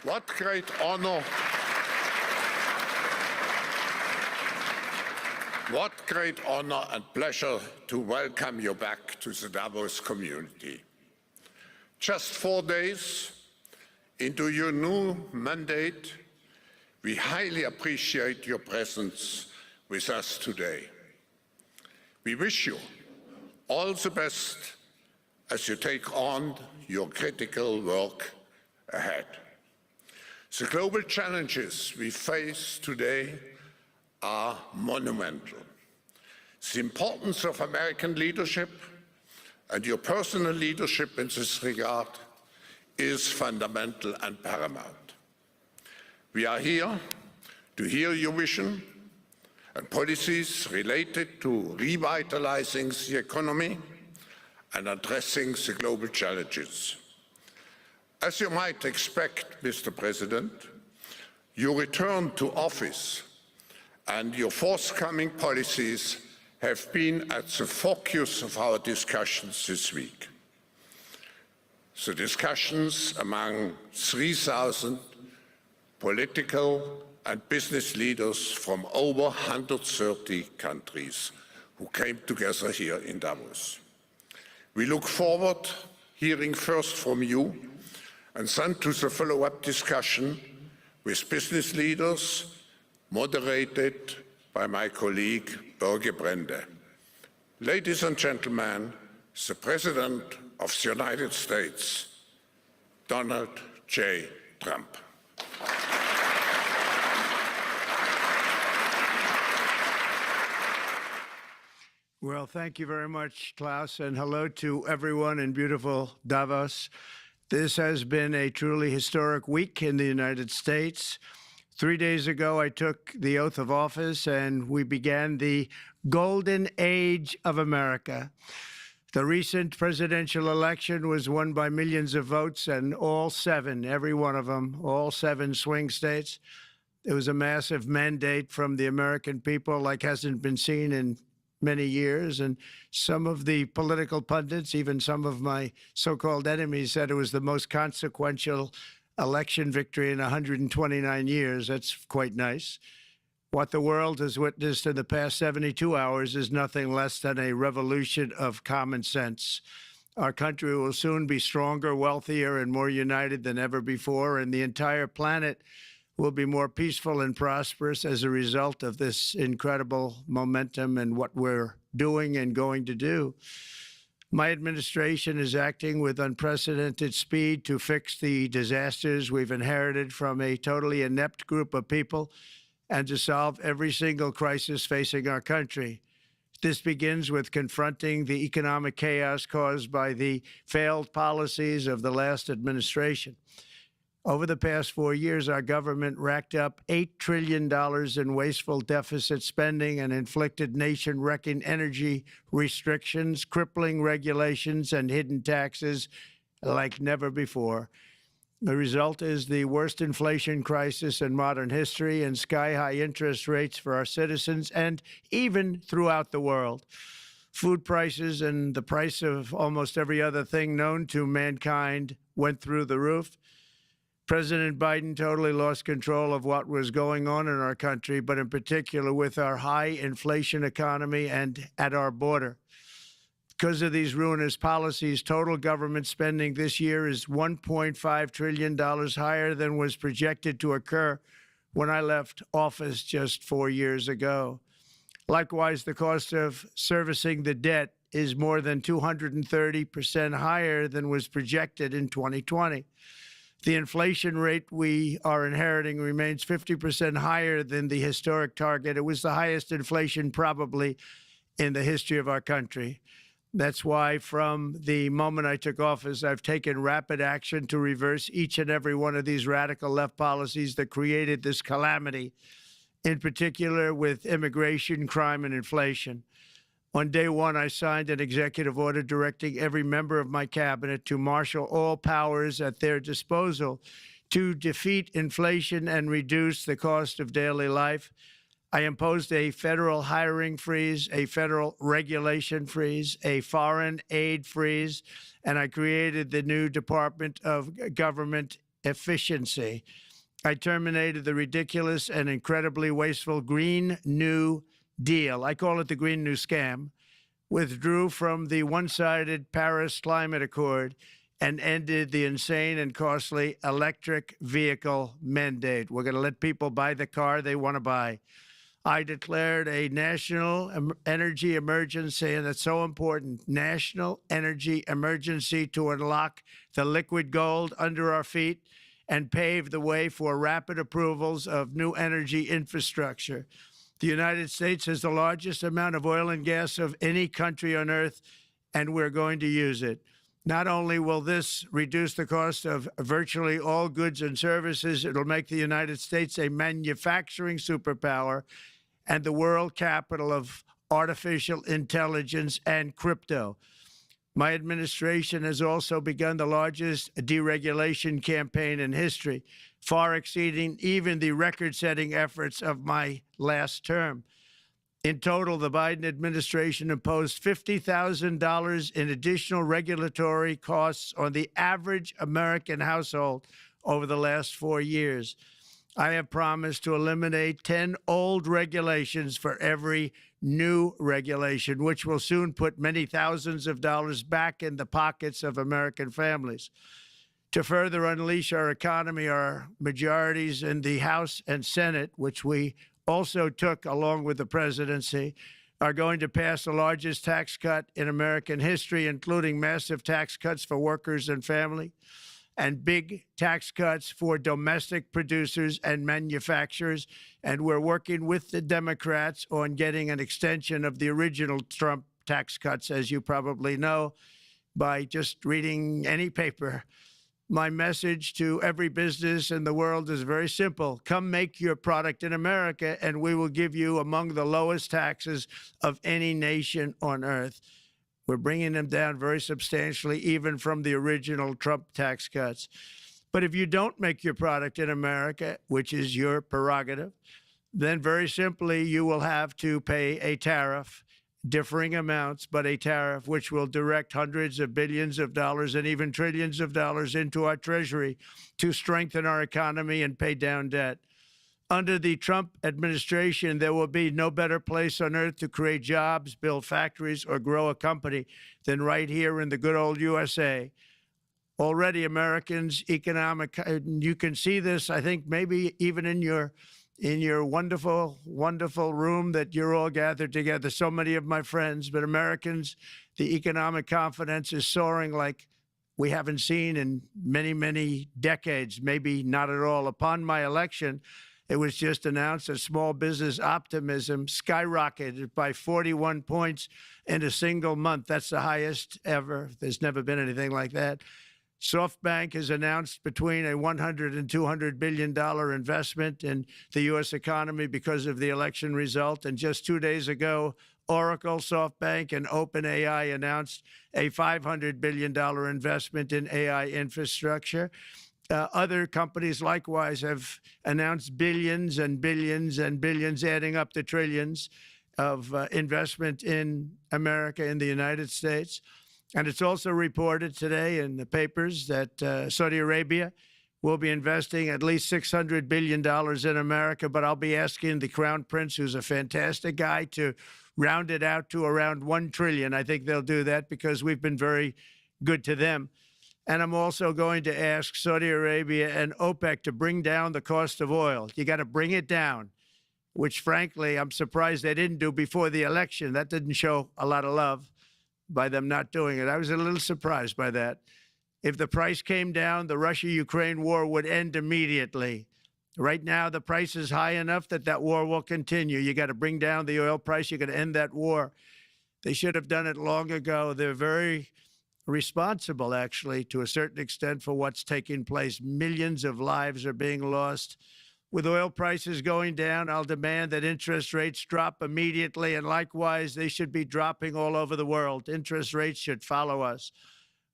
What great honor. What great honor and pleasure to welcome you back to the Davos community. Just 4 days into your new mandate, we highly appreciate your presence with us today. We wish you all the best as you take on your critical work ahead. The global challenges we face today are monumental. The importance of American leadership and your personal leadership in this regard is fundamental and paramount. We are here to hear your vision and policies related to revitalizing the economy and addressing the global challenges. As you might expect, Mr. President, your return to office and your forthcoming policies have been at the focus of our discussions this week. The discussions among 3,000 political and business leaders from over 130 countries who came together here in Davos. We look forward to hearing first from you and then to the follow-up discussion with business leaders moderated by my colleague Børge Brende. Ladies and gentlemen, the President of the United States, Donald J. Trump. Well, thank you very much, Klaus, and hello to everyone in beautiful Davos. This has been a truly historic week in the United States. 3 days ago, I took the oath of office, and we began the golden age of America. The recent presidential election was won by millions of votes, and all 7, every one of them, all 7 swing states. It was a massive mandate from the American people like hasn't been seen in many years, and some of the political pundits, even some of my so-called enemies, said it was the most consequential election victory in 129 years. That's quite nice. What the world has witnessed in the past 72 hours is nothing less than a revolution of common sense. Our country will soon be stronger, wealthier, and more united than ever before, and the entire planet will be more peaceful and prosperous as a result of this incredible momentum and what we're doing and going to do. My administration is acting with unprecedented speed to fix the disasters we've inherited from a totally inept group of people and to solve every single crisis facing our country. This begins with confronting the economic chaos caused by the failed policies of the last administration. Over the past 4 years, our government racked up $8 trillion in wasteful deficit spending and inflicted nation-wrecking energy restrictions, crippling regulations, and hidden taxes like never before. The result is the worst inflation crisis in modern history and sky-high interest rates for our citizens and even throughout the world. Food prices and the price of almost every other thing known to mankind went through the roof. President Biden totally lost control of what was going on in our country, but in particular with our high inflation economy and at our border. Because of these ruinous policies, total government spending this year is $1.5 trillion higher than was projected to occur when I left office just 4 years ago. Likewise, the cost of servicing the debt is more than 230% higher than was projected in 2020. The inflation rate we are inheriting remains 50% higher than the historic target. It was the highest inflation probably in the history of our country. That's why from the moment I took office, I've taken rapid action to reverse each and every one of these radical left policies that created this calamity, in particular with immigration, crime, and inflation. On day one, I signed an executive order directing every member of my cabinet to marshal all powers at their disposal to defeat inflation and reduce the cost of daily life. I imposed a federal hiring freeze, a federal regulation freeze, a foreign aid freeze, and I created the new Department of Government efficiency. I terminated the ridiculous and incredibly wasteful Green New Deal. I call it the Green New Scam. Withdrew from the one-sided Paris Climate Accord and ended the insane and costly electric vehicle mandate. We're going to let people buy the car they want to buy. I declared a national energy emergency, and it's so important, national energy emergency to unlock the liquid gold under our feet and pave the way for rapid approvals of new energy infrastructure. The United States has the largest amount of oil and gas of any country on earth, and we're going to use it. Not only will this reduce the cost of virtually all goods and services, it'll make the United States a manufacturing superpower and the world capital of artificial intelligence and crypto. My administration has also begun the largest deregulation campaign in history, far exceeding even the record-setting efforts of my last term. In total, the Biden administration imposed $50,000 in additional regulatory costs on the average American household over the last 4 years. I have promised to eliminate 10 old regulations for every new regulation, which will soon put many thousands of dollars back in the pockets of American families. To further unleash our economy, our majorities in the House and Senate, which we also took along with the presidency, are going to pass the largest tax cut in American history, including massive tax cuts for workers and family, and big tax cuts for domestic producers and manufacturers. And we're working with the Democrats on getting an extension of the original Trump tax cuts, as you probably know, by just reading any paper. My message to every business in the world is very simple. Come make your product in America, and we will give you among the lowest taxes of any nation on earth. We're bringing them down very substantially, even from the original Trump tax cuts. But if you don't make your product in America, which is your prerogative, then very simply you will have to pay a tariff, differing amounts, but a tariff which will direct hundreds of billions of dollars and even trillions of dollars into our Treasury to strengthen our economy and pay down debt. Under the Trump administration, there will be no better place on earth to create jobs, build factories, or grow a company than right here in the good old USA. Already, Americans' economic, you can see this, I think, maybe even in your wonderful, wonderful room that you're all gathered together, so many of my friends, but Americans, the economic confidence is soaring like we haven't seen in many, many decades, maybe not at all. Upon my election, it was just announced that small business optimism skyrocketed by 41 points in a single month. That's the highest ever. There's never been anything like that. SoftBank has announced between a $100 and $200 billion investment in the U.S. economy because of the election result. And just 2 days ago, Oracle, SoftBank, and OpenAI announced a $500 billion investment in AI infrastructure. Other companies likewise have announced billions and billions and billions, adding up to trillions of investment in America, in the United States. And it's also reported today in the papers that Saudi Arabia will be investing at least $600 billion in America. But I'll be asking the Crown Prince, who's a fantastic guy, to round it out to around $1 trillion. I think they'll do that because we've been very good to them. And I'm also going to ask Saudi Arabia and OPEC to bring down the cost of oil. You got to bring it down, which, frankly, I'm surprised they didn't do before the election. That didn't show a lot of love by them not doing it. I was a little surprised by that. If the price came down, the Russia-Ukraine war would end immediately. Right now, the price is high enough that that war will continue. You got to bring down the oil price. You got to end that war. They should have done it long ago. They're very responsible, actually, to a certain extent, for what's taking place. Millions of lives are being lost. With oil prices going down, I'll demand that interest rates drop immediately, and likewise, they should be dropping all over the world. Interest rates should follow us.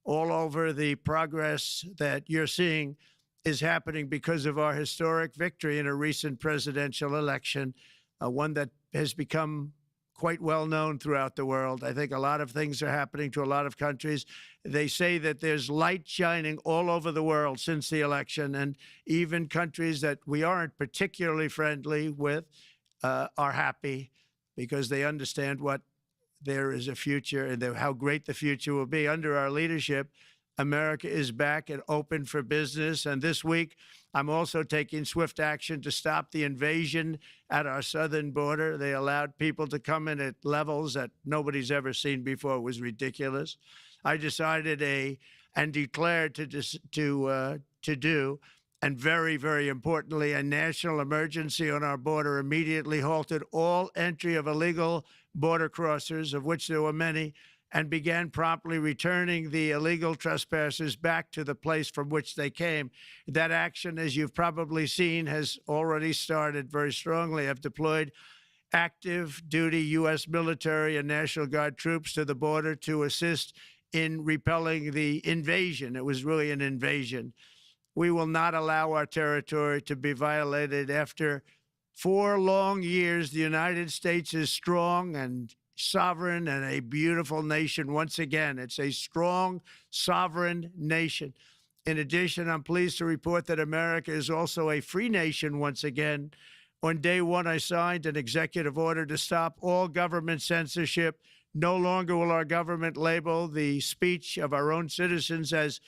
All over, the progress that you're seeing is happening because of our historic victory in a recent presidential election, one that has become quite well known throughout the world. I think a lot of things are happening to a lot of countries. They say that there's light shining all over the world since the election, and even countries that we aren't particularly friendly with are happy because they understand what there is a future and how great the future will be. Under our leadership, America is back and open for business. And this week, I'm also taking swift action to stop the invasion at our southern border. They allowed people to come in at levels that nobody's ever seen before. It was ridiculous. I decided and declared to do, and very, very importantly, a national emergency on our border, immediately halted all entry of illegal border crossers, of which there were many, and began promptly returning the illegal trespassers back to the place from which they came. That action, as you've probably seen, has already started very strongly. I've deployed active duty U.S. military and National Guard troops to the border to assist in repelling the invasion. It was really an invasion. We will not allow our territory to be violated. After 4 long years, the United States is strong and sovereign and a beautiful nation once again. It's a strong, sovereign nation. In addition, I'm pleased to report that America is also a free nation once again. On day one, I signed an executive order to stop all government censorship. No longer will our government label the speech of our own citizens as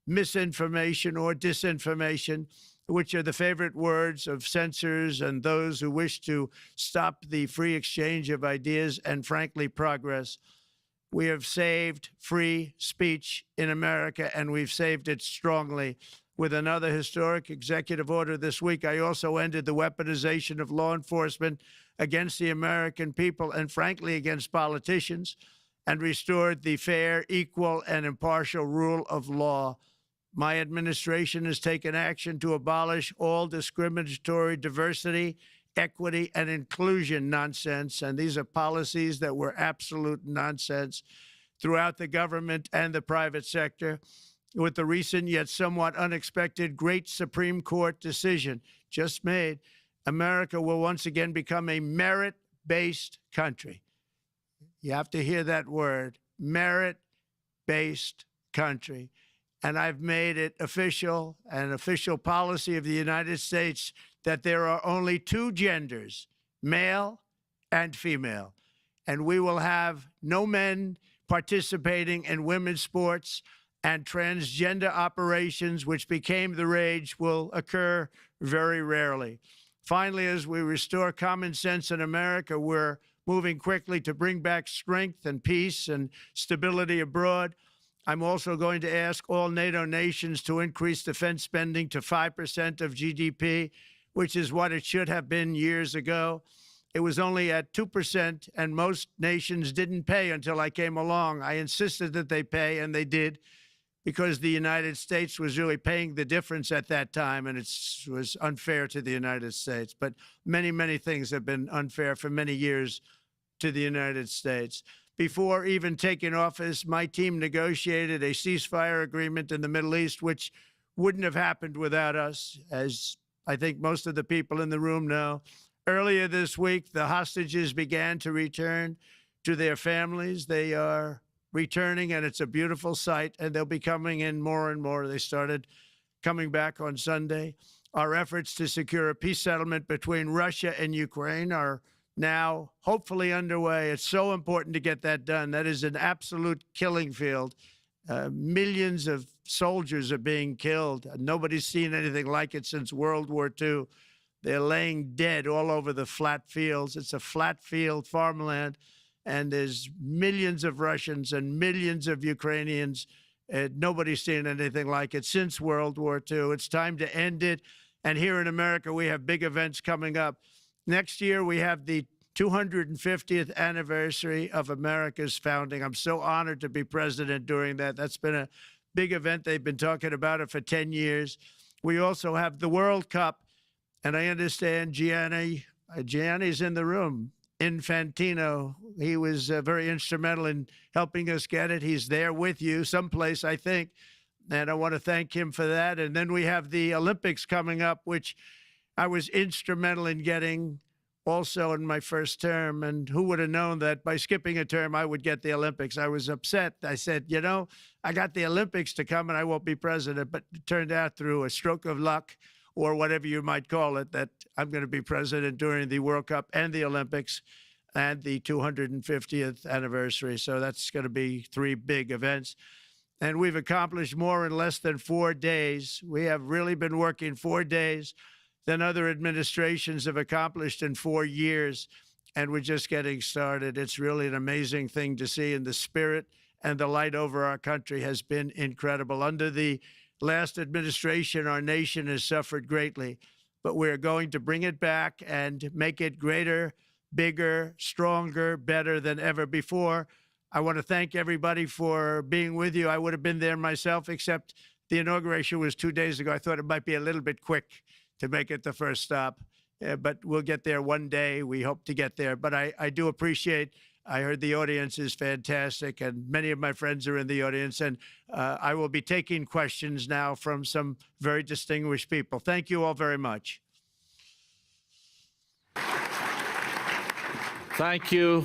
misinformation or disinformation, which are the favorite words of censors and those who wish to stop the free exchange of ideas and, frankly, progress. We have saved free speech in America, and we've saved it strongly. With another historic executive order this week, I also ended the weaponization of law enforcement against the American people and, frankly, against politicians, and restored the fair, equal, and impartial rule of law. My administration has taken action to abolish all discriminatory diversity, equity, and inclusion nonsense. And these are policies that were absolute nonsense throughout the government and the private sector. With the recent yet somewhat unexpected great Supreme Court decision just made, America will once again become a merit-based country. You have to hear that word, merit-based country. And I've made it official, an official policy of the United States, that there are only 2 genders, male and female. And we will have no men participating in women's sports, and transgender operations, which became the rage, will occur very rarely. Finally, as we restore common sense in America, we're moving quickly to bring back strength and peace and stability abroad. I'm also going to ask all NATO nations to increase defense spending to 5% of GDP, which is what it should have been years ago. It was only at 2%, and most nations didn't pay until I came along. I insisted that they pay, and they did, because the United States was really paying the difference at that time, and it was unfair to the United States. But many, many things have been unfair for many years to the United States. Before even taking office, my team negotiated a ceasefire agreement in the Middle East, which wouldn't have happened without us, as I think most of the people in the room know. Earlier this week, the hostages began to return to their families. They are returning, and it's a beautiful sight, and they'll be coming in more and more. They started coming back on Sunday. Our efforts to secure a peace settlement between Russia and Ukraine are now hopefully underway. It's so important to get that done. That is an absolute killing field. Millions of soldiers are being killed. Nobody's seen anything like it since World War II. They're laying dead all over the flat fields. It's a flat field farmland, and there's millions of Russians and millions of Ukrainians. Nobody's seen anything like it since World War II. It's time to end it. And here in America, we have big events coming up. Next year, we have the 250th anniversary of America's founding. I'm so honored to be president during that. That's been a big event. They've been talking about it for 10 years. We also have the World Cup, and I understand Gianni's in the room. Infantino, he was very instrumental in helping us get it. He's there with you someplace, I think, and I want to thank him for that. And then we have the Olympics coming up, which I was instrumental in getting also in my first term. And who would have known that by skipping a term, I would get the Olympics? I was upset. I said, you know, I got the Olympics to come and I won't be president. But it turned out through a stroke of luck, or whatever you might call it, that I'm going to be president during the World Cup and the Olympics and the 250th anniversary. So that's going to be 3 big events. And we've accomplished more in less than 4 days. We have really been working 4 days than other administrations have accomplished in 4 years. And we're just getting started. It's really an amazing thing to see. And the spirit and the light over our country has been incredible. Under the last administration, our nation has suffered greatly, but we're going to bring it back and make it greater, bigger, stronger, better than ever before. I want to thank everybody for being with you. I would have been there myself, except the inauguration was 2 days ago. I thought it might be a little bit quick to make it the first stop, but we'll get there one day. We hope to get there. But I do appreciate, I heard the audience is fantastic, and many of my friends are in the audience, and I will be taking questions now from some very distinguished people. Thank you all very much. Thank you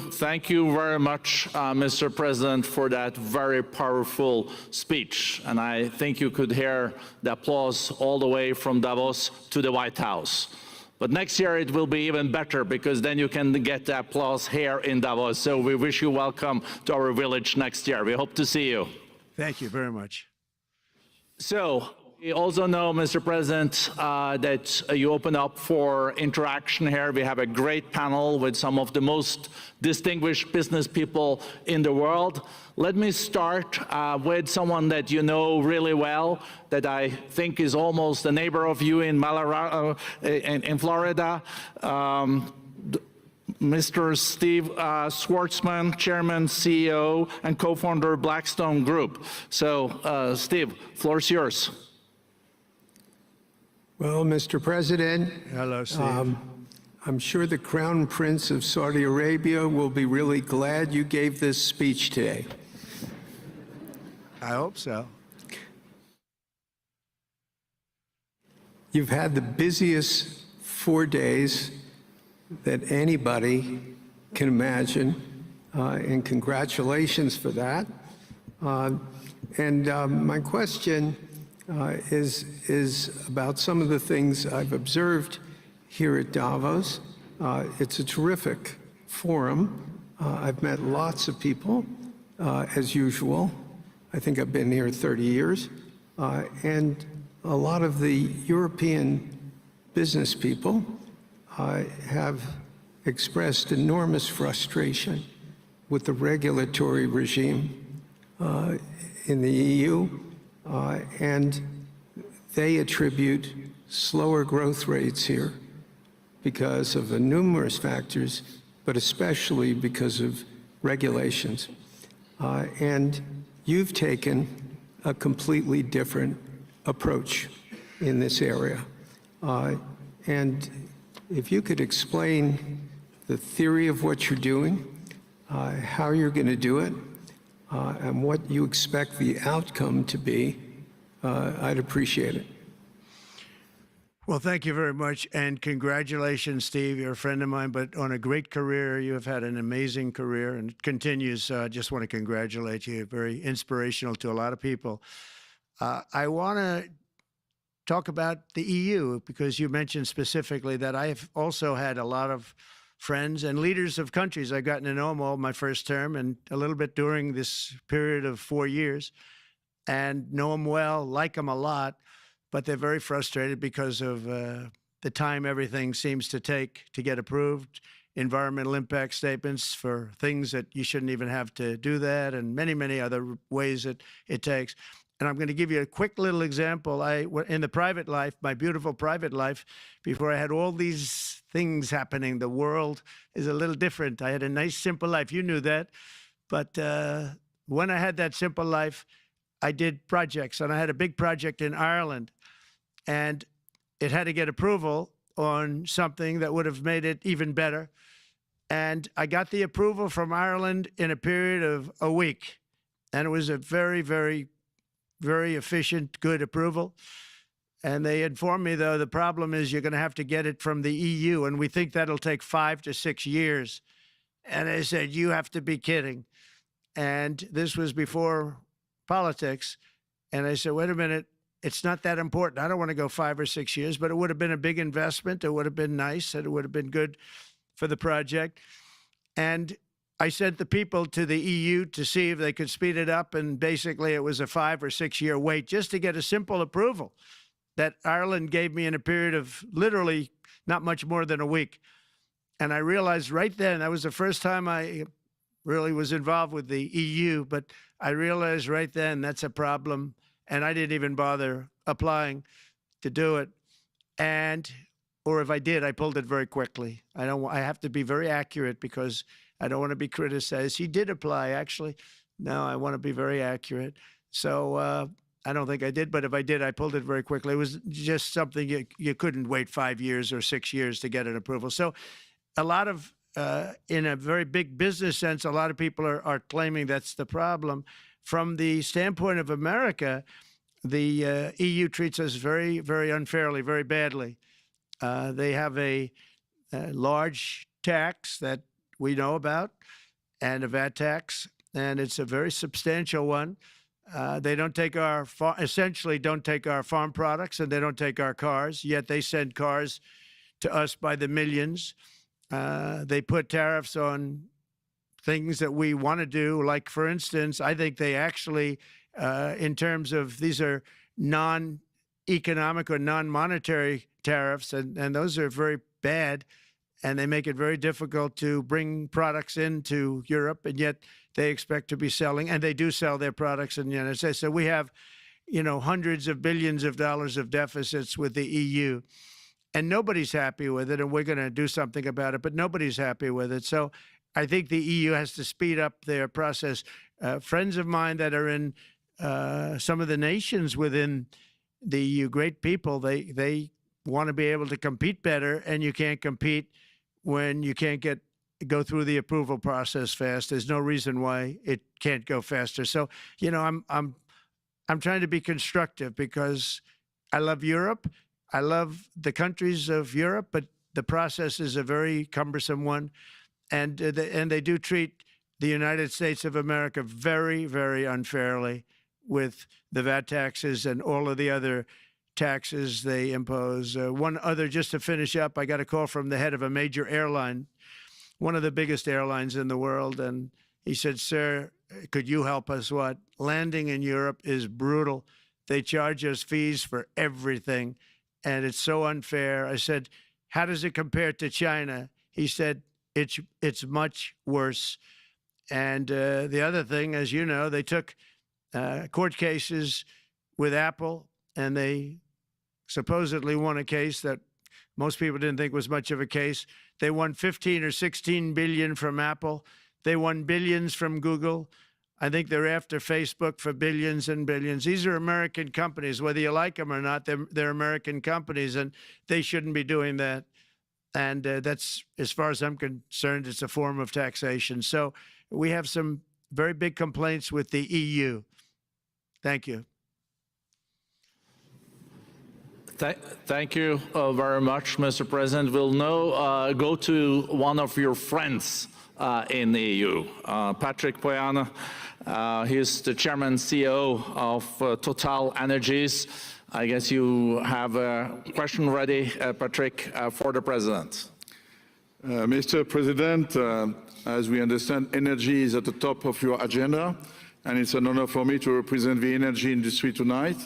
very much, Mr. President, for that very powerful speech. And I think you could hear the applause all the way from Davos to the White House. But next year it will be even better, because then you can get the applause here in Davos. So we wish you welcome to our village next year. We hope to see you. Thank you very much. So we also know, Mr. President, that you open up for interaction here. We have a great panel with some of the most distinguished business people in the world. Let me start with someone that you know really well, that I think is almost a neighbor of you in Florida. Mr. Steve Schwarzman, Chairman, CEO, and co-founder of Blackstone Group. So, Steve, floor is yours. Well, Mr. President, Hello, Steve. I'm sure the Crown Prince of Saudi Arabia will be really glad you gave this speech today. I hope so. You've had the busiest 4 days that anybody can imagine, and congratulations for that. My question is about some of the things I've observed here at Davos. It's a terrific forum. I've met lots of people, as usual. I think I've been here 30 years. And a lot of the European business people have expressed enormous frustration with the regulatory regime in the EU. And they attribute slower growth rates here because of numerous factors, but especially because of regulations. And you've taken a completely different approach in this area. And if you could explain the theory of what you're doing, how you're going to do it, and what you expect the outcome to be, I'd appreciate it. Well, thank you very much, and congratulations, Steve. You're a friend of mine, but on a great career. You have had an amazing career, and it continues. I just want to congratulate you. Very inspirational to a lot of people. I want to talk about the EU, because you mentioned specifically that I've also had a lot of friends and leaders of countries. I've gotten to know them all my first term and a little bit during this period of 4 years, and know them well, like them a lot, but they're very frustrated because of the time everything seems to take to get approved, environmental impact statements for things that you shouldn't even have to do that, and many, many other ways that it takes. And I'm going to give you a quick little example. In the private life, my beautiful private life, before I had all these things happening, the world is a little different. I had a nice, simple life. You knew that. But when I had that simple life, I did projects. And I had a big project in Ireland. And it had to get approval on something that would have made it even better. And I got the approval from Ireland in a period of a week. And it was a very, very, very efficient, good approval. And they informed me, though, the problem is you're going to have to get it from the EU, and we think that'll take 5 to 6 years. And I said, you have to be kidding. And this was before politics. And I said, wait a minute, it's not that important. I don't want to go 5 or 6 years, but it would have been a big investment. It would have been nice, and it would have been good for the project. And I sent the people to the EU to see if they could speed it up. And basically, it was a 5 or 6 year wait just to get a simple approval that Ireland gave me in a period of literally not much more than a week. And I realized right then, that was the first time I really was involved with the EU, but I realized right then that's a problem. And I didn't even bother applying to do it. Or if I did, I pulled it very quickly. I have to be very accurate because I don't want to be criticized. He did apply, actually. No, I want to be very accurate. So I don't think I did, but if I did, I pulled it very quickly. It was just something you couldn't wait 5 years or 6 years to get an approval. So a lot of, in a very big business sense, a lot of people are claiming that's the problem. From the standpoint of America, the EU treats us very, very unfairly, very badly. They have a large tax that we know about, and a VAT tax, and it's a very substantial one. They don't take essentially don't take our farm products, and they don't take our cars, yet they send cars to us by the millions. They put tariffs on things that we want to do, like, for instance, I think they actually, in terms of these are non-economic or non-monetary tariffs, and those are very bad, and they make it very difficult to bring products into Europe, and yet they expect to be selling, and they do sell their products in the United States. So we have, hundreds of billions of dollars of deficits with the EU, and nobody's happy with it, and we're going to do something about it, but nobody's happy with it. So I think the EU has to speed up their process. Friends of mine that are in some of the nations within the EU, great people, they want to be able to compete better, and you can't compete when you can't go through the approval process fast. There's no reason why it can't go faster. So, I'm trying to be constructive because I love Europe. I love the countries of Europe, but the process is a very cumbersome one. And they do treat the United States of America very, very unfairly with the VAT taxes and all of the other taxes they impose. One other, just to finish up, I got a call from the head of a major airline, one of the biggest airlines in the world, and he said, sir, could you help us? What? Landing in Europe is brutal. They charge us fees for everything, and it's so unfair. I said, how does it compare to China? He said, it's much worse. And the other thing, as you know, they took court cases with Apple, and they supposedly won a case that most people didn't think was much of a case. They won 15 or 16 billion from Apple. They won billions from Google. I think they're after Facebook for billions and billions. These are American companies. Whether you like them or not, they're American companies, and they shouldn't be doing that. And that's, as far as I'm concerned, it's a form of taxation. So we have some very big complaints with the EU. Thank you. Thank you very much, Mr. President. We'll now go to one of your friends in the EU, Patrick Pouyanné. He's the chairman CEO of Total Energies. I guess you have a question ready, Patrick, for the president. Mr. President, as we understand, energy is at the top of your agenda, and it's an honor for me to represent the energy industry tonight.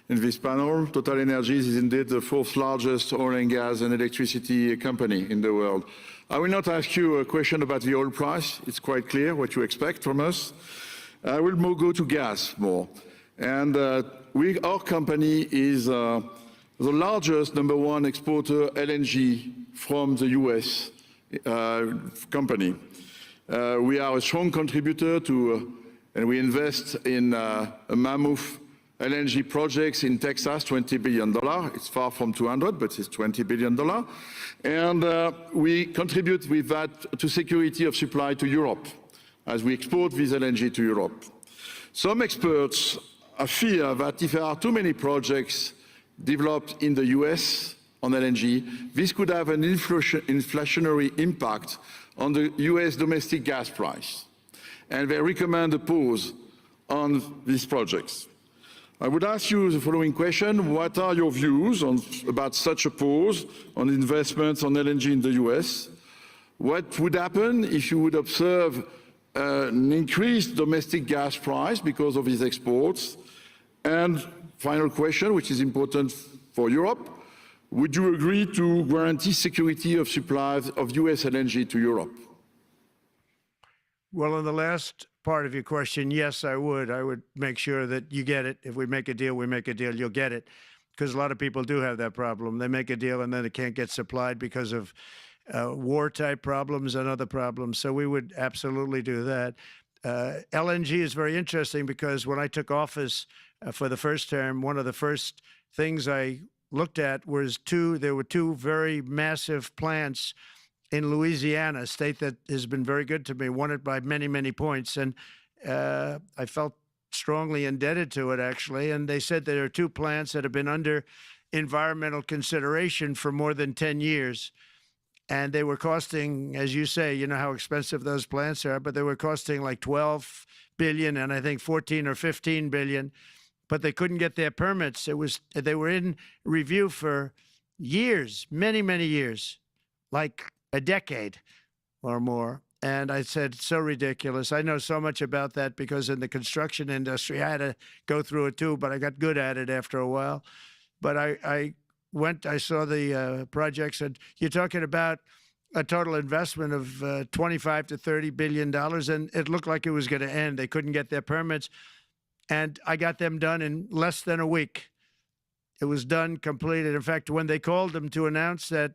In this panel, Total Energies is indeed the 4th largest oil and gas and electricity company in the world. I will not ask you a question about the oil price. It's quite clear what you expect from us. I will go to gas more. And our company is the largest #1 exporter LNG from the US company. We are a strong contributor to, and we invest in a mammoth LNG projects in Texas, $20 billion. It's far from 200, but it's $20 billion. And we contribute with that to security of supply to Europe, as we export this LNG to Europe. Some experts fear that if there are too many projects developed in the US on LNG, this could have an inflationary impact on the US domestic gas price. And they recommend a pause on these projects. I would ask you the following question: what are your views about such a pause on investments on LNG in the US? What would happen if you would observe an increased domestic gas price because of these exports? And final question, which is important for Europe: would you agree to guarantee security of supply of US LNG to Europe? Well, in the last part of your question, yes, I would. I would make sure that you get it. If we make a deal, we make a deal, you'll get it. Because a lot of people do have that problem. They make a deal and then it can't get supplied because of war-type problems and other problems. So we would absolutely do that. LNG is very interesting because when I took office for the first term, one of the first things I looked at was there were two very massive plants in Louisiana, a state that has been very good to me, won it by many, many points. And I felt strongly indebted to it, actually. And they said there are two plants that have been under environmental consideration for more than 10 years. And they were costing, as you say, you know how expensive those plants are, but they were costing like 12 billion and I think 14 or 15 billion, but they couldn't get their permits. They were in review for years, many, many years, like a decade or more. And I said, so ridiculous. I know so much about that because in the construction industry, I had to go through it too, but I got good at it after a while. But I saw the projects, and you're talking about a total investment of 25 to $30 billion, and it looked like it was going to end. They couldn't get their permits, and I got them done in less than a week. It was done, completed. In fact, when they called them to announce that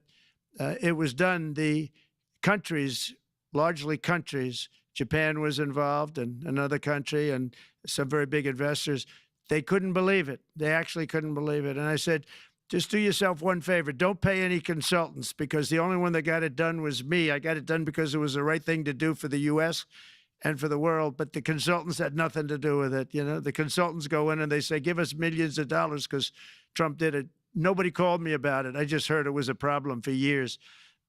it was done, the countries, largely countries, Japan was involved and another country and some very big investors, they couldn't believe it. They actually couldn't believe it. And I said, just do yourself one favor. Don't pay any consultants, because the only one that got it done was me. I got it done because it was the right thing to do for the U.S. and for the world, but the consultants had nothing to do with it. You know, the consultants go in and they say, give us millions of dollars because Trump did it. Nobody called me about it. I just heard it was a problem for years.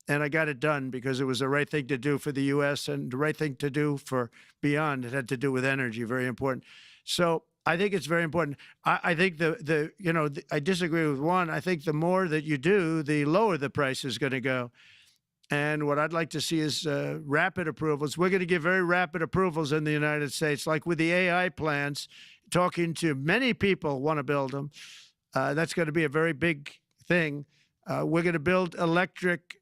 And I got it done because it was the right thing to do for the U.S. and the right thing to do for beyond. It had to do with energy, very important. So I think it's very important. I think I disagree with one. I think the more that you do, the lower the price is going to go. And what I'd like to see is rapid approvals. We're going to give very rapid approvals in the United States, like with the AI plants, talking to many people want to build them. That's going to be a very big thing. We're going to build electric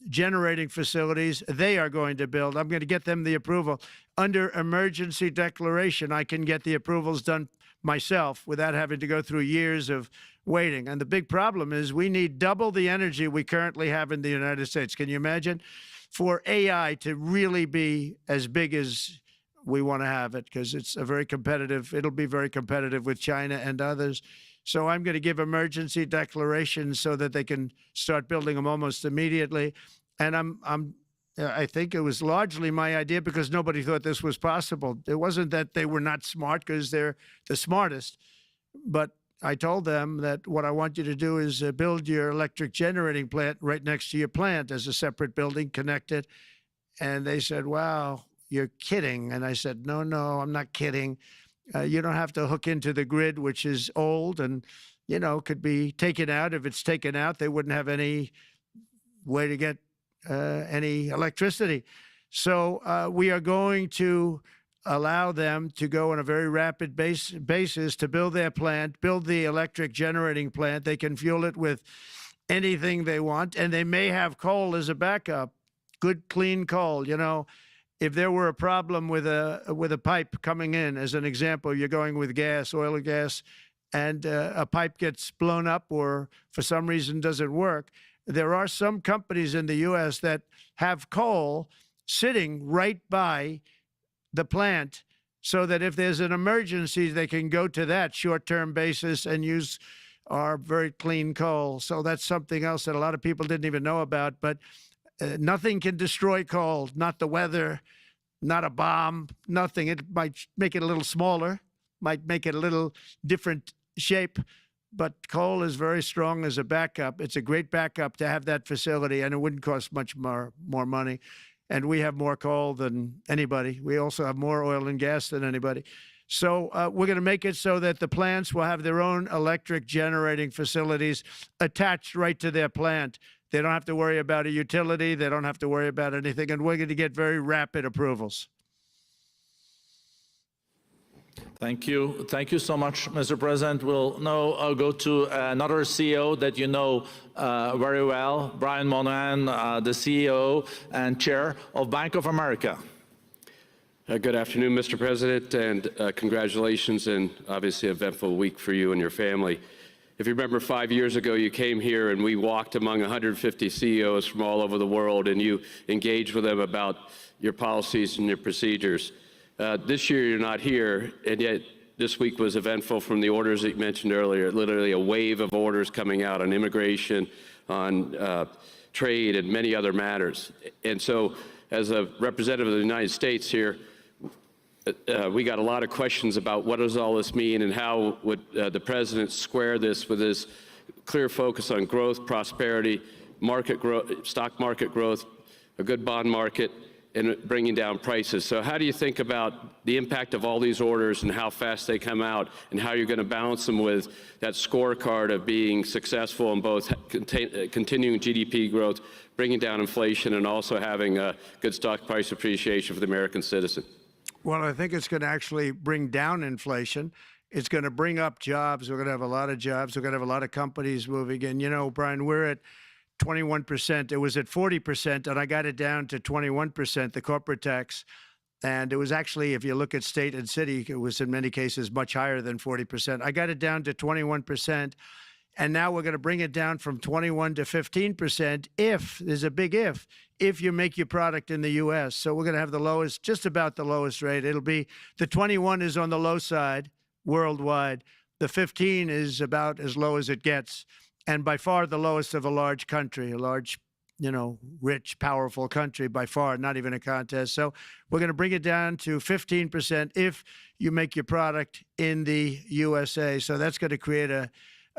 generating facilities. They are going to build. I'm going to get them the approval. Under emergency declaration, I can get the approvals done myself without having to go through years of waiting. And the big problem is we need double the energy we currently have in the United States. Can you imagine? For AI to really be as big as we want to have it, because it's a very competitive, it'll be very competitive with China and others. So I'm going to give emergency declarations so that they can start building them almost immediately. And I think it was largely my idea because nobody thought this was possible. It wasn't that they were not smart, because they're the smartest. But I told them that what I want you to do is build your electric generating plant right next to your plant as a separate building, connected. And they said, wow, you're kidding. And I said, no, I'm not kidding. You don't have to hook into the grid, which is old and, could be taken out. If it's taken out, they wouldn't have any way to get any electricity. So we are going to allow them to go on a very rapid basis to build their plant, build the electric generating plant. They can fuel it with anything they want, and they may have coal as a backup, good, clean coal. If there were a problem with a pipe coming in, as an example, you're going with gas, oil or gas, and a pipe gets blown up or for some reason doesn't work, there are some companies in the U.S. that have coal sitting right by the plant so that if there's an emergency, they can go to that short-term basis and use our very clean coal. So that's something else that a lot of people didn't even know about, but nothing can destroy coal, not the weather, not a bomb, nothing. It might make it a little smaller, might make it a little different shape, but coal is very strong as a backup. It's a great backup to have that facility, and it wouldn't cost much more money. And we have more coal than anybody. We also have more oil and gas than anybody. So we're going to make it so that the plants will have their own electric generating facilities attached right to their plant. They don't have to worry about a utility. They don't have to worry about anything. And we're going to get very rapid approvals. Thank you. Thank you so much, Mr. President. We'll now go to another CEO that you know very well, Brian Moynihan, the CEO and Chair of Bank of America. Good afternoon, Mr. President, and congratulations and obviously an eventful week for you and your family. If you remember 5 years ago, you came here and we walked among 150 CEOs from all over the world and you engaged with them about your policies and your procedures. This year you're not here, and yet this week was eventful from the orders that you mentioned earlier, literally a wave of orders coming out on immigration, on trade, and many other matters. And so as a representative of the United States here, we got a lot of questions about what does all this mean and how would the president square this with his clear focus on growth, prosperity, market growth, stock market growth, a good bond market, and bringing down prices. So how do you think about the impact of all these orders and how fast they come out and how you're going to balance them with that scorecard of being successful in both continuing GDP growth, bringing down inflation, and also having a good stock price appreciation for the American citizen? Well, I think it's going to actually bring down inflation. It's going to bring up jobs. We're going to have a lot of jobs. We're going to have a lot of companies moving in. You know, Brian, we're at 21%. It was at 40%, and I got it down to 21%, the corporate tax. And it was actually, if you look at state and city, it was in many cases much higher than 40%. I got it down to 21%. And now we're going to bring it down from 21 to 15% if, there's a big if you make your product in the U.S. So we're going to have the lowest, just about the lowest rate. It'll be, the 21 is on the low side worldwide. The 15 is about as low as it gets. And by far the lowest of a large country, a large, you know, rich, powerful country, by far, not even a contest. So we're going to bring it down to 15% if you make your product in the USA. So that's going to create a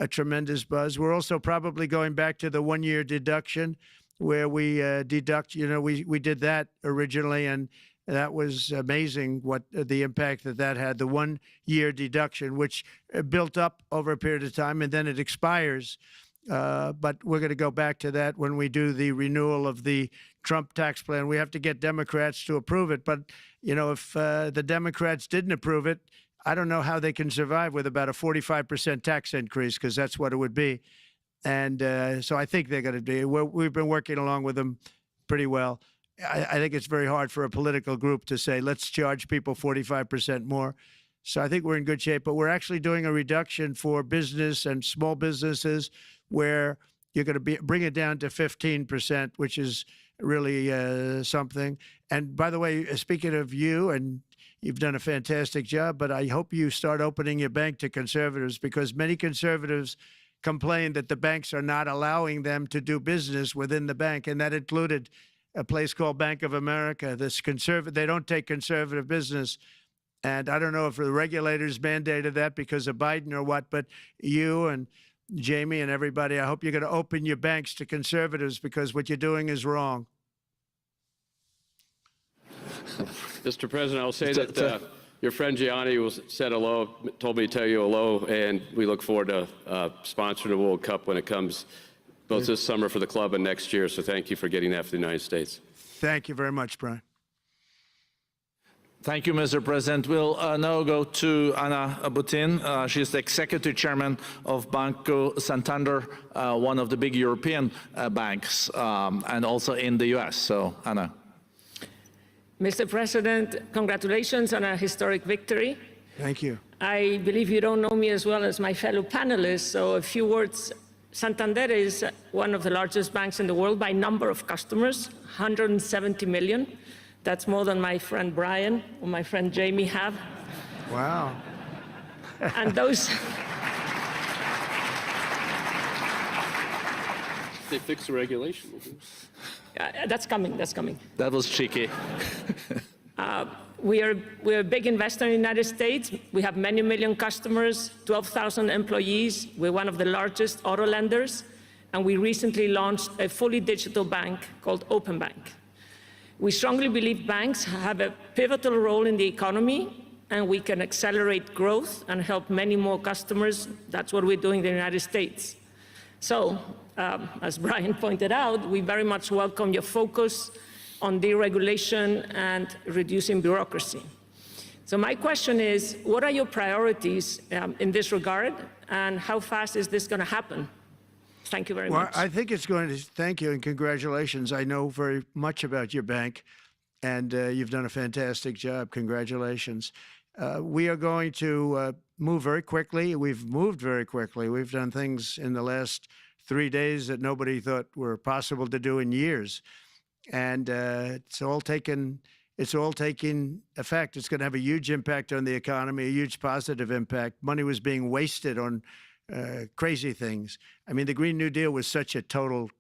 tremendous buzz. We're also probably going back to the one-year deduction where we deduct, you know, we did that originally, and that was amazing what the impact that had, the one-year deduction, which built up over a period of time, and then it expires. But we're going to go back to that when we do the renewal of the Trump tax plan. We have to get Democrats to approve it. But, you know, if the Democrats didn't approve it, I don't know how they can survive with about a 45% tax increase, because that's what it would be. And so I think they're going to be. We've been working along with them pretty well. I think it's very hard for a political group to say, let's charge people 45% more. So I think we're in good shape. But we're actually doing a reduction for business and small businesses where you're going to bring it down to 15%, which is really something. And by the way, speaking of you, and you've done a fantastic job, but I hope you start opening your bank to conservatives, because many conservatives complain that the banks are not allowing them to do business within the bank, and that included a place called Bank of America. They don't take conservative business. And I don't know if the regulators mandated that because of Biden or what, but you and Jamie and everybody, I hope you're going to open your banks to conservatives, because what you're doing is wrong. Mr. President, I'll say that your friend Gianni said hello, told me to tell you hello, and we look forward to sponsoring the World Cup when it comes, both this summer for the club and next year. So thank you for getting that for the United States. Thank you very much, Brian. Thank you, Mr. President. We'll now go to Ana Botín. She's the Executive Chairman of Banco Santander, one of the big European banks, and also in the U.S. So, Ana. Mr. President, congratulations on a historic victory. Thank you. I believe you don't know me as well as my fellow panelists, so a few words. Santander is one of the largest banks in the world by number of customers, 170 million. That's more than my friend Brian or my friend Jamie have. Wow. And those... They fixed the regulation. That's coming, that's coming. That was cheeky. we're a big investor in the United States. We have many million customers, 12,000 employees. We're one of the largest auto lenders. And we recently launched a fully digital bank called Open Bank. We strongly believe banks have a pivotal role in the economy, and we can accelerate growth and help many more customers. That's what we're doing in the United States. So, as Brian pointed out, we very much welcome your focus on deregulation and reducing bureaucracy. So my question is, what are your priorities in this regard, and how fast is this going to happen? Thank you very much. Well, I think it's going to, thank you and congratulations. I know very much about your bank, and you've done a fantastic job. Congratulations. We are going to move very quickly. We've moved very quickly. We've done things in the last 3 days that nobody thought were possible to do in years. And it's all taking effect. It's going to have a huge impact on the economy, a huge positive impact. Money was being wasted on crazy things. I mean, the Green New Deal was such a total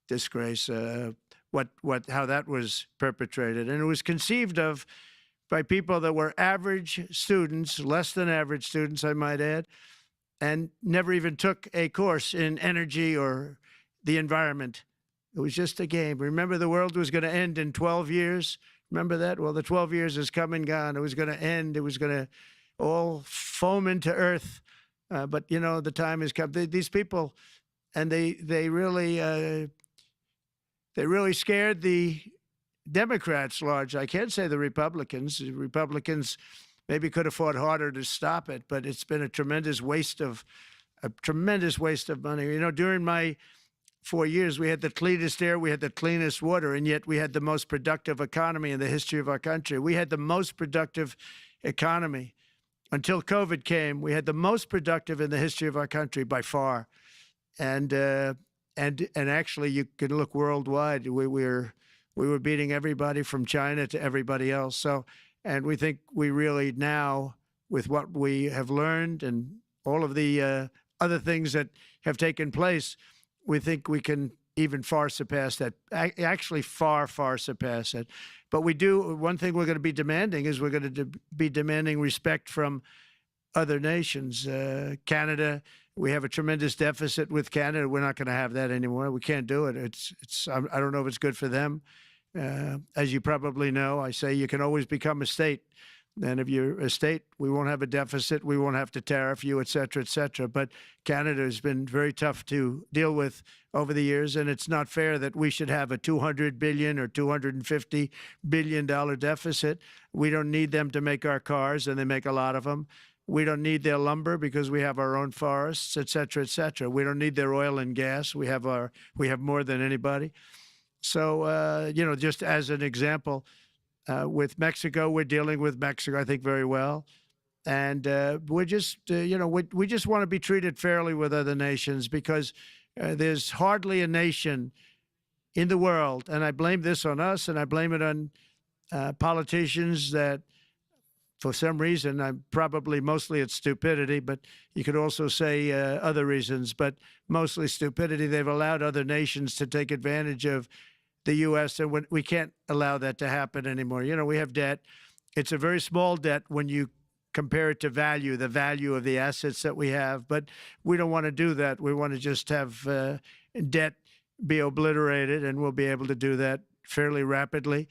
disgrace, how that was perpetrated. And it was conceived of by people that were average students, less than average students, I might add, and never even took a course in energy or the environment. It was just a game. Remember, the world was going to end in 12 years? Remember that? Well, the 12 years has come and gone. It was going to end. It was going to all foam into earth. But, you know, the time has come. These people, and they really scared the Democrats large. I can't say the Republicans. The Republicans maybe could have fought harder to stop it, but it's been a tremendous waste of money. You know, during my 4 years, we had the cleanest air, we had the cleanest water, and yet we had the most productive economy in the history of our country. We had the most productive economy. Until COVID came, we had the most productive in the history of our country by far. And actually, you can look worldwide. We were beating everybody from China to everybody else. So, and we think we really now, with what we have learned and all of the other things that have taken place, we think we can even far surpass that, actually far, far surpass it. But we do, one thing we're going to be demanding is we're going to be demanding respect from other nations. Canada, we have a tremendous deficit with Canada. We're not going to have that anymore. We can't do it. I don't know if it's good for them. As you probably know, I say you can always become a state. And if you're a state, we won't have a deficit. We won't have to tariff you, et cetera, et cetera. But Canada has been very tough to deal with over the years, and it's not fair that we should have a $200 billion or $250 billion deficit. We don't need them to make our cars, and they make a lot of them. We don't need their lumber because we have our own forests, et cetera, et cetera. We don't need their oil and gas. We have more than anybody. So, you know, just as an example, with Mexico, we're dealing with Mexico, I think, very well. And we're just, you know, we just want to be treated fairly with other nations because there's hardly a nation in the world, and I blame this on us, and I blame it on politicians that, for some reason, probably mostly it's stupidity, but you could also say other reasons, but mostly stupidity. They've allowed other nations to take advantage of the U.S., and we can't allow that to happen anymore. You know, we have debt. It's a very small debt when you compare it to value, the value of the assets that we have, but we don't want to do that. We want to just have debt be obliterated, and we'll be able to do that fairly rapidly.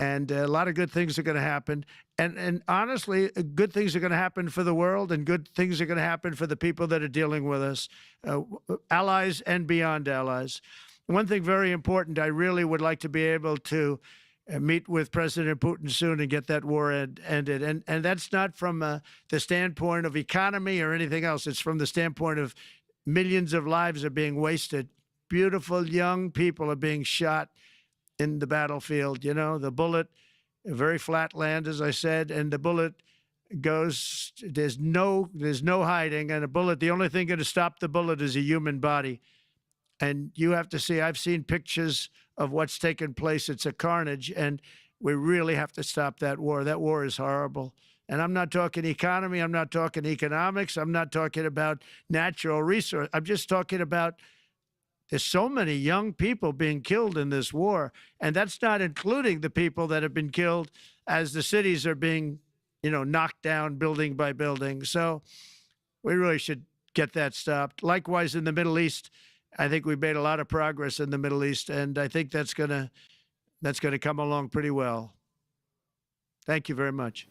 And a lot of good things are going to happen. And honestly, good things are going to happen for the world, and good things are going to happen for the people that are dealing with us, allies and beyond allies. One thing very important, I really would like to be able to meet with President Putin soon and get that war ended. And that's not from the standpoint of economy or anything else. It's from the standpoint of millions of lives are being wasted. Beautiful young people are being shot in the battlefield. You know, the bullet, very flat land, as I said, and the bullet goes, there's no hiding. And a bullet, the only thing going to stop the bullet is a human body. And you have to see, I've seen pictures of what's taken place. It's a carnage, and we really have to stop that war. That war is horrible. And I'm not talking economy. I'm not talking economics. I'm not talking about natural resource. I'm just talking about There's so many young people being killed in this war, and that's not including the people that have been killed as the cities are being, knocked down building by building. So we really should get that stopped. Likewise, in the Middle East, I think we've made a lot of progress in the Middle East, and I think that's gonna come along pretty well. Thank you very much.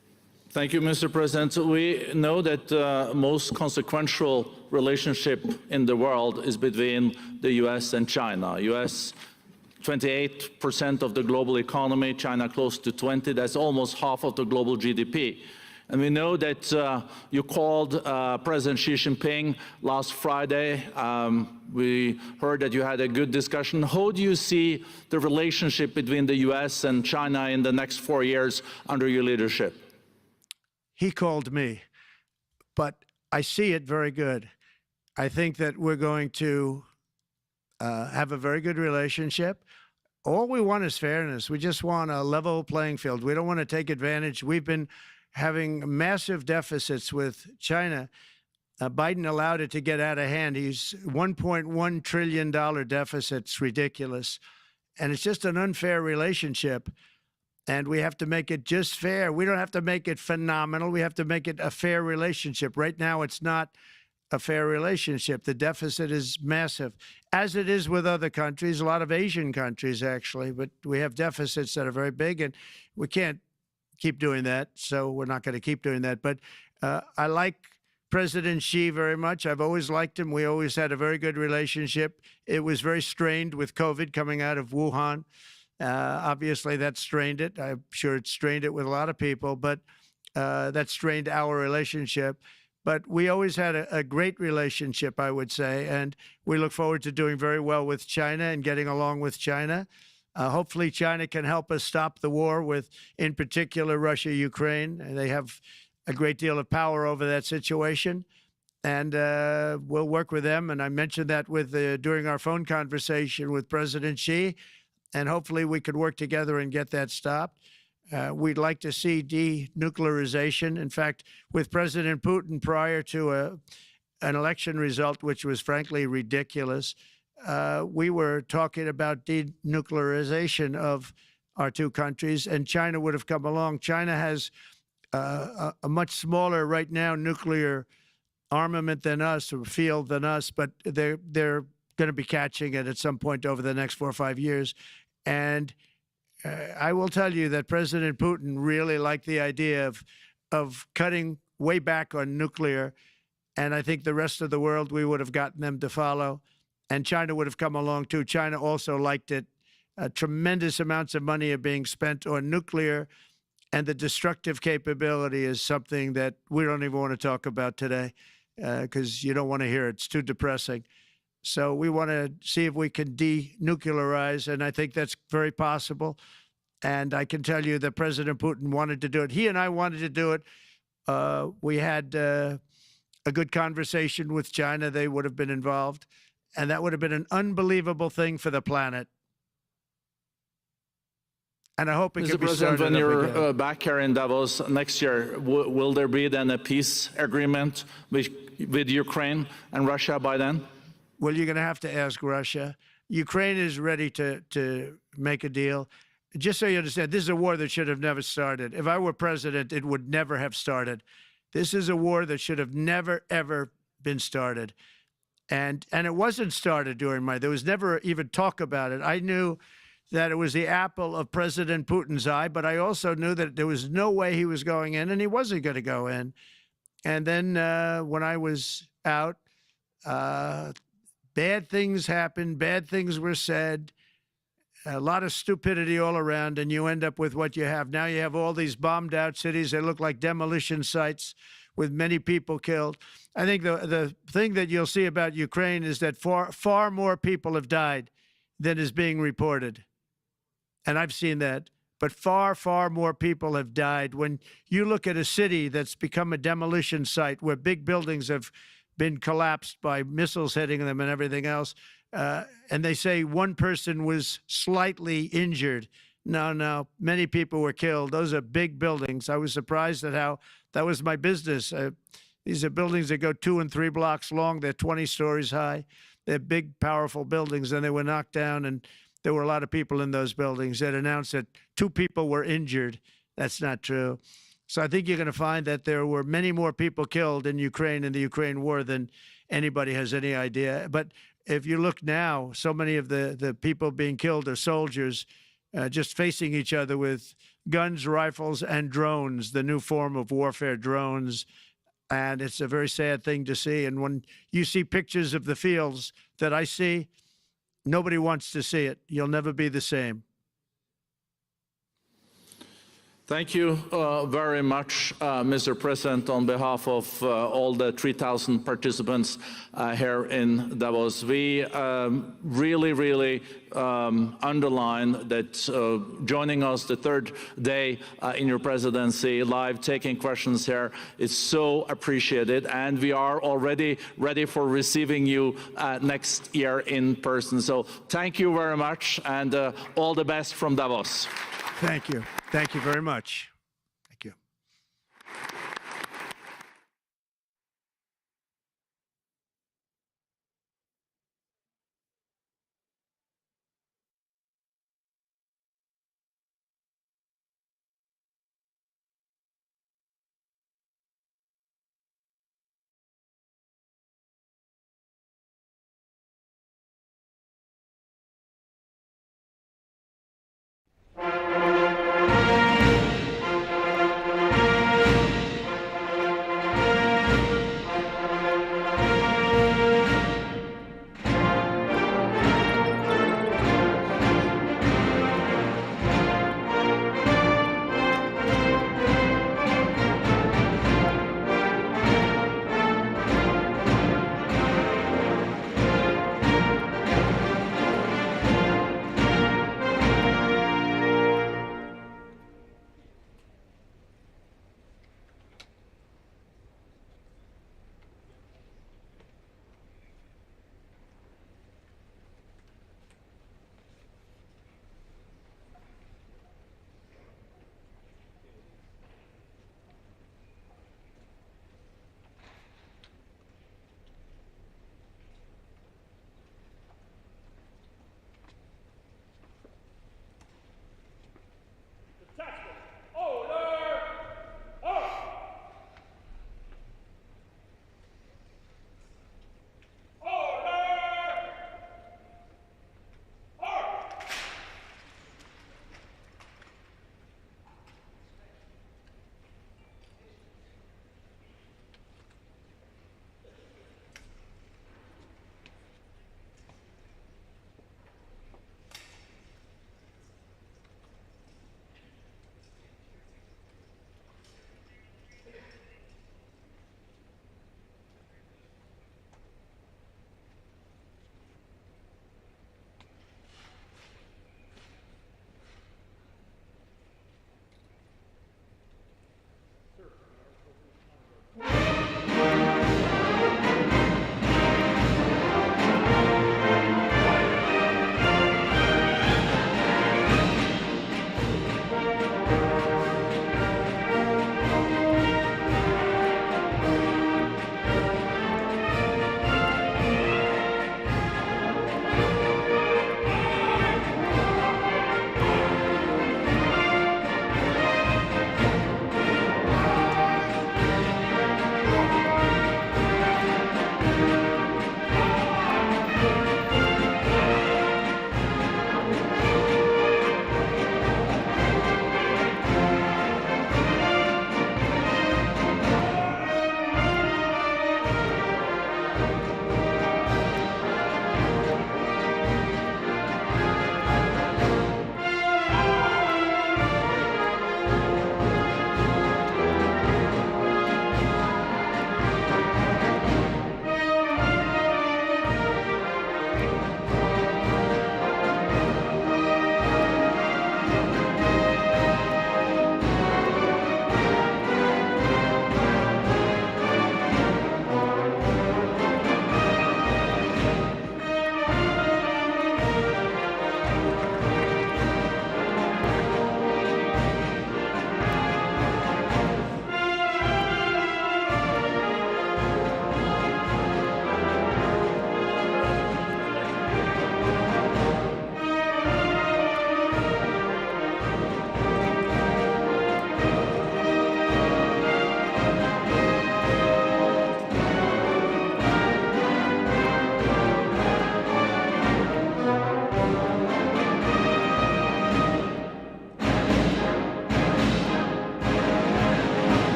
Thank you, Mr. President. We know that the most consequential relationship in the world is between the U.S. and China. U.S. 28% of the global economy, China close to 20. That's almost half of the global GDP. And we know that you called President Xi Jinping last Friday. We heard that you had a good discussion. How do you see the relationship between the U.S. and China in the next 4 years under your leadership? He called me, but I see it very good. I think that we're going to have a very good relationship. All we want is fairness. We just want a level playing field. We don't want to take advantage. We've been having massive deficits with China. Biden allowed it to get out of hand. He's $1.1 trillion deficit. It's ridiculous. And it's just an unfair relationship. And we have to make it just fair. We don't have to make it phenomenal. We have to make it a fair relationship. Right now, it's not a fair relationship. The deficit is massive, as it is with other countries, a lot of Asian countries, actually. But we have deficits that are very big, and we can't keep doing that. So we're not going to keep doing that. But I like President Xi very much. I've always liked him. We always had a very good relationship. It was very strained with COVID coming out of Wuhan. Obviously, that strained it. I'm sure it strained it with a lot of people, but that strained our relationship. But we always had a great relationship, I would say, and we look forward to doing very well with China and getting along with China. Hopefully, China can help us stop the war with, in particular, Russia, Ukraine. And they have a great deal of power over that situation. And we'll work with them. And I mentioned that during our phone conversation with President Xi. And hopefully we could work together and get that stopped. We'd like to see denuclearization. In fact, with President Putin, prior to an election result, which was frankly ridiculous, we were talking about denuclearization of our two countries, and China would have come along. China has a much smaller, right now, nuclear armament than us, or field than us, but they're going to be catching it at some point over the next 4 or 5 years. And I will tell you that President Putin really liked the idea of cutting way back on nuclear. And I think the rest of the world, we would have gotten them to follow. And China would have come along, too. China also liked it. Tremendous amounts of money are being spent on nuclear. And the destructive capability is something that we don't even want to talk about today because you don't want to hear it. It's too depressing. So we want to see if we can denuclearize, and I think that's very possible. And I can tell you that President Putin wanted to do it. He and I wanted to do it. We had a good conversation with China. They would have been involved, and that would have been an unbelievable thing for the planet. And I hope it can be started. Mr. President, when you're back here in Davos next year, will there be then a peace agreement with Ukraine and Russia by then? Well, you're going to have to ask Russia. Ukraine is ready to make a deal. Just so you understand, this is a war that should have never started. If I were president, it would never have started. This is a war that should have never, ever been started. And it wasn't started during there was never even talk about it. I knew that it was the apple of President Putin's eye, but I also knew that there was no way he was going in, and he wasn't going to go in. And then when I was out, bad things happened, bad things were said, a lot of stupidity all around, and you end up with what you have. Now you have all these bombed out cities. They look like demolition sites with many people killed. I think the thing that you'll see about Ukraine is that far more people have died than is being reported. And I've seen that. But far, far more people have died. When you look at a city that's become a demolition site where big buildings have been collapsed by missiles hitting them and everything else, and they say one person was slightly injured. No, many people were killed. Those are big buildings. I was surprised at how that was my business. These are buildings that go 2 and 3 blocks long. They're 20 stories high. They're big, powerful buildings, and they were knocked down, and there were a lot of people in those buildings. That announced that 2 people were injured. That's not true. So I think you're going to find that there were many more people killed in Ukraine in the Ukraine war than anybody has any idea. But if you look now, so many of the people being killed are soldiers just facing each other with guns, rifles, and drones, the new form of warfare, drones. And it's a very sad thing to see. And when you see pictures of the fields that I see, nobody wants to see it. You'll never be the same. Thank you very much, Mr. President, on behalf of all the 3,000 participants here in Davos. We really underline that joining us the third day in your presidency, live taking questions here is so appreciated, and we are already ready for receiving you next year in person. So thank you very much, and all the best from Davos. Thank you. Thank you very much. Thank you.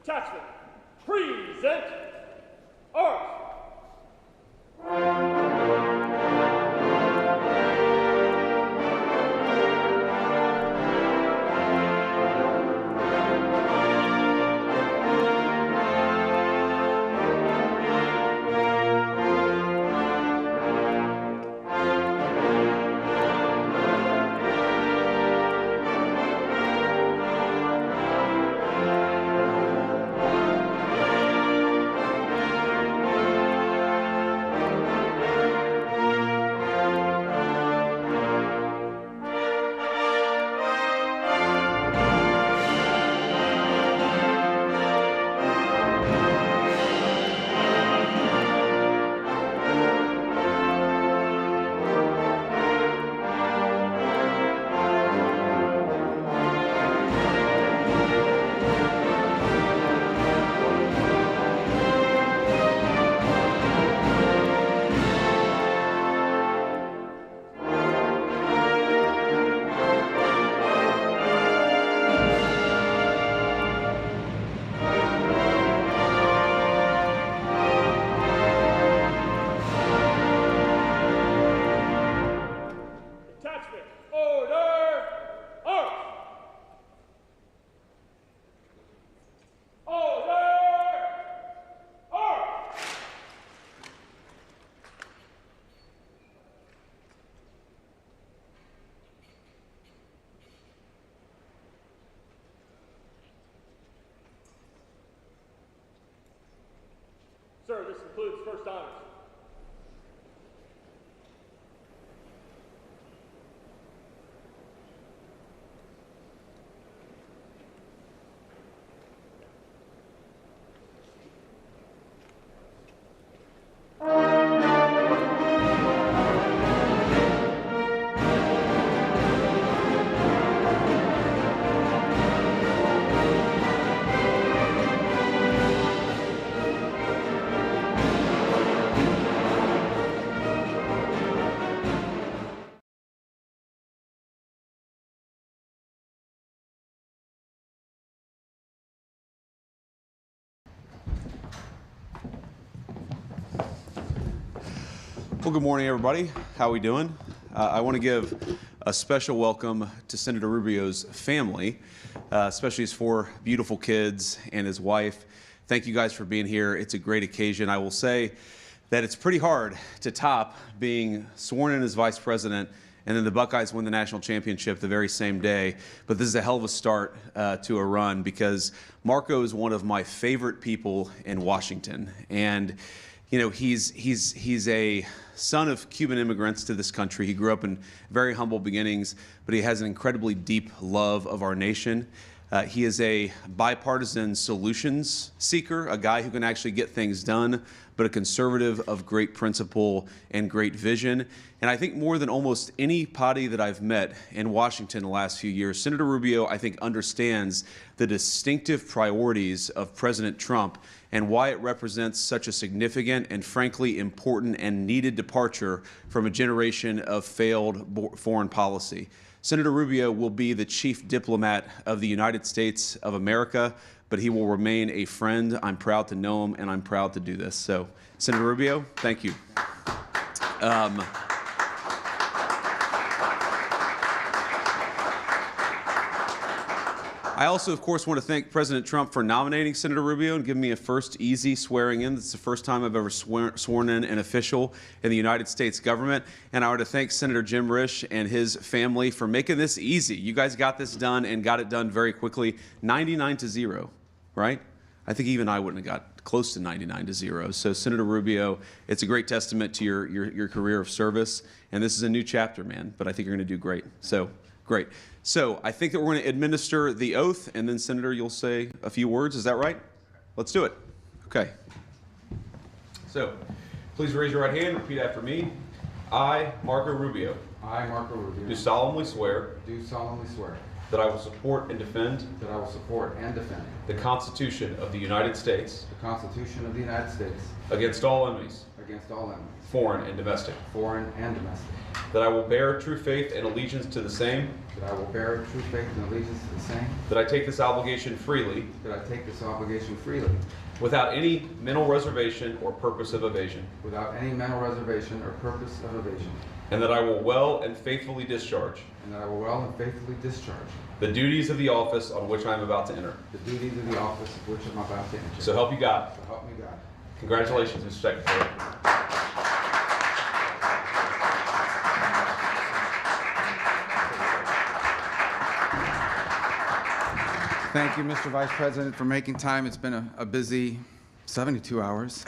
Attachment. Present. Arms. Attachment. Order. Arms. Order. Arms. Sir, this includes first honors. Well, good morning, everybody. How are we doing? I want to give a special welcome to Senator Rubio's family, especially his 4 beautiful kids and his wife. Thank you guys for being here. It's a great occasion. I will say that it's pretty hard to top being sworn in as vice president and then the Buckeyes win the national championship the very same day. But this is a hell of a start to a run because Marco is one of my favorite people in Washington. And you know, he's a son of Cuban immigrants to this country. He grew up in very humble beginnings, but he has an incredibly deep love of our nation. He is a bipartisan solutions seeker, a guy who can actually get things done, but a conservative of great principle and great vision. And I think more than almost anybody that I've met in Washington the last few years, Senator Rubio, I think, understands the distinctive priorities of President Trump and why it represents such a significant and frankly important and needed departure from a generation of failed foreign policy. Senator Rubio will be the chief diplomat of the United States of America, but he will remain a friend. I'm proud to know him, and I'm proud to do this. So, Senator Rubio, thank you. I also, of course, want to thank President Trump for nominating Senator Rubio and giving me a first easy swearing in. This is the first time I've ever sworn in an official in the United States government. And I want to thank Senator Jim Risch and his family for making this easy. You guys got this done and got it done very quickly, 99-0, right? I think even I wouldn't have got close to 99-0. So Senator Rubio, it's a great testament to your career of service. And this is a new chapter, man, but I think you're going to do great. So, great. So I think that we're going to administer the oath, and then, Senator, you'll say a few words. Is that right? Let's do it. Okay. So please raise your right hand and repeat after me. I, Marco Rubio, I, Marco Rubio, do solemnly swear that I will support and defend the the Constitution of the United States Constitution of the United States against all enemies, against all enemies, foreign and domestic, foreign and domestic, that I will bear true faith and allegiance to the same, that I will bear true faith and allegiance to the same, that I take this obligation freely, that I take this obligation freely, without any mental reservation or purpose of evasion, without any mental reservation or purpose of evasion, and that I will well and faithfully discharge and that I will well and faithfully discharge the duties of the office on which I am about to enter. the duties of the office of which I'm about to enter. So help you God. So help me God. Congratulations, Mr. Secretary. Thank you, Mr. Vice President, for making time. It's been a busy 72 hours,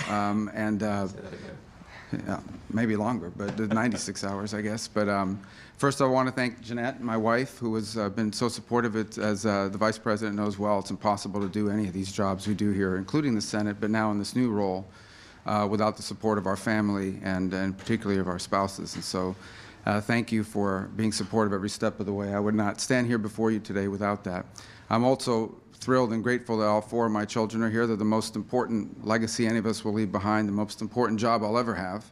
yeah, maybe longer, but 96 hours, I guess. But first, I want to thank Jeanette, my wife, who has been so supportive. As the Vice President knows well, it's impossible to do any of these jobs we do here, including the Senate, but now in this new role, without the support of our family and particularly of our spouses. And so thank you for being supportive every step of the way. I would not stand here before you today without that. I'm also thrilled and grateful that all four of my children are here. They're the most important legacy any of us will leave behind. The most important job I'll ever have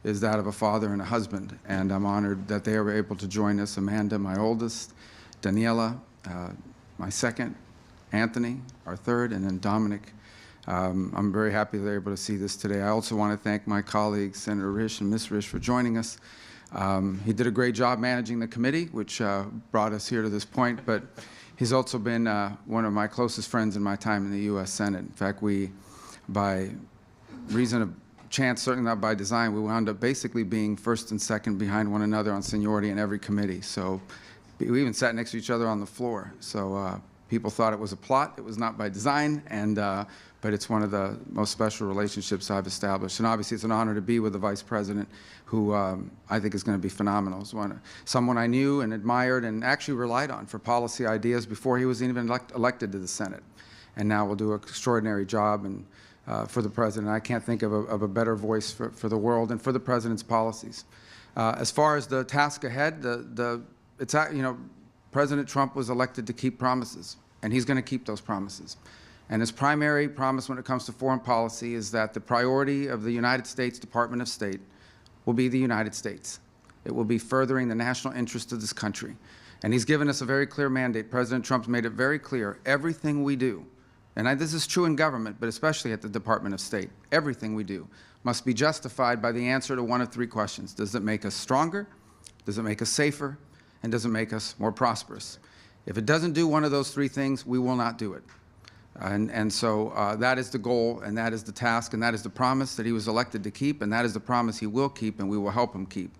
is that of a father and a husband. And I'm honored that they were able to join us. Amanda, my oldest, Daniela, my second, Anthony, our third, and then Dominic. I'm very happy they're able to see this today. I also want to thank my colleagues, Senator Risch and Ms. Risch, for joining us. He did a great job managing the committee, which brought us here to this point, but he's also been one of my closest friends in my time in the U.S. Senate. In fact, we, by reason of chance, certainly not by design, we wound up basically being first and second behind one another on seniority in every committee. So we even sat next to each other on the floor. So people thought it was a plot. It was not by design, but it's one of the most special relationships I've established. And obviously, it's an honor to be with the Vice President, who I think is going to be phenomenal. Someone I knew and admired and actually relied on for policy ideas before he was even elected to the Senate. And now will do an extraordinary job for the President. I can't think of a better voice for the world and for the President's policies. As far as the task ahead, President Trump was elected to keep promises, and he's going to keep those promises. And his primary promise when it comes to foreign policy is that the priority of the United States Department of State will be the United States. It will be furthering the national interest of this country. And he's given us a very clear mandate. President Trump's made it very clear, everything we do, and this is true in government, but especially at the Department of State, everything we do must be justified by the answer to one of three questions. Does it make us stronger? Does it make us safer? And does it make us more prosperous? If it doesn't do one of those three things, we will not do it. So that is the goal, and that is the task, and that is the promise that he was elected to keep, and that is the promise he will keep, and we will help him keep.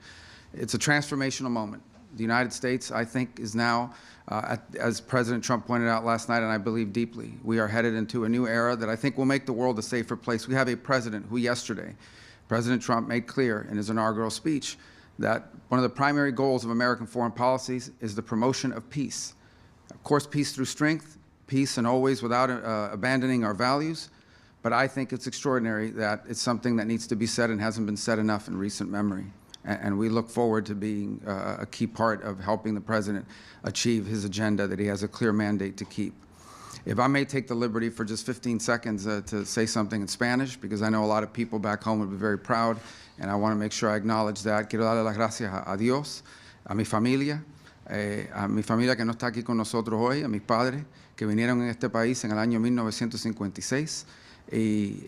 It's a transformational moment. The United States, I think, is now, as President Trump pointed out last night, and I believe deeply, we are headed into a new era that I think will make the world a safer place. We have a president who yesterday, President Trump made clear in his inaugural speech that one of the primary goals of American foreign policies is the promotion of peace. Of course, peace through strength, peace and always without abandoning our values. But I think it's extraordinary that it's something that needs to be said and hasn't been said enough in recent memory. And we look forward to being a key part of helping the President achieve his agenda that he has a clear mandate to keep. If I may take the liberty for just 15 seconds to say something in Spanish, because I know a lot of people back home would be very proud, and I want to make sure I acknowledge that. Quiero darle las gracias a Dios, a mi familia que no está aquí con nosotros hoy, a mis padres que vinieron en este país en el año 1956. Y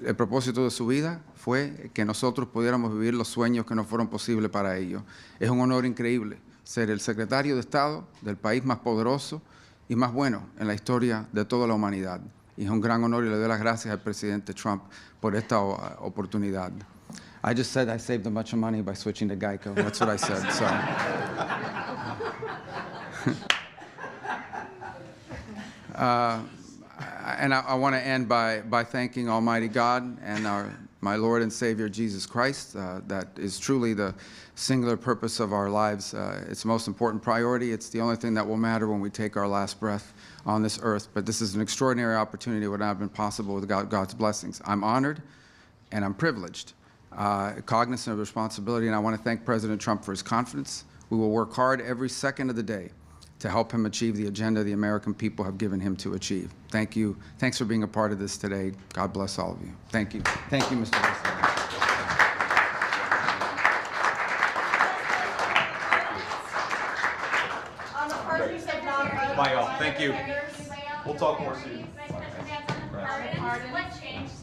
el propósito de su vida fue que nosotros pudiéramos vivir los sueños que no fueron posibles para ellos. Es un honor increíble ser el secretario de Estado del país más poderoso y más bueno en la historia de toda la humanidad. Y es un gran honor y le doy las gracias al presidente Trump por esta oportunidad. I just said I saved a bunch of money by switching to Geico. That's what I said. So. And I want to end by thanking Almighty God and my Lord and Savior Jesus Christ. That is truly the singular purpose of our lives. It's the most important priority. It's the only thing that will matter when we take our last breath on this earth. But this is an extraordinary opportunity that would not have been possible without God's blessings. I'm honored and I'm privileged, cognizant of responsibility, and I want to thank President Trump for his confidence. We will work hard every second of the day to help him achieve the agenda the American people have given him to achieve. Thank you. Thanks for being a part of this today. God bless all of you. Thank you. Thank you, Mr. President. Bye, y'all. Thank you. We'll talk more soon. What changed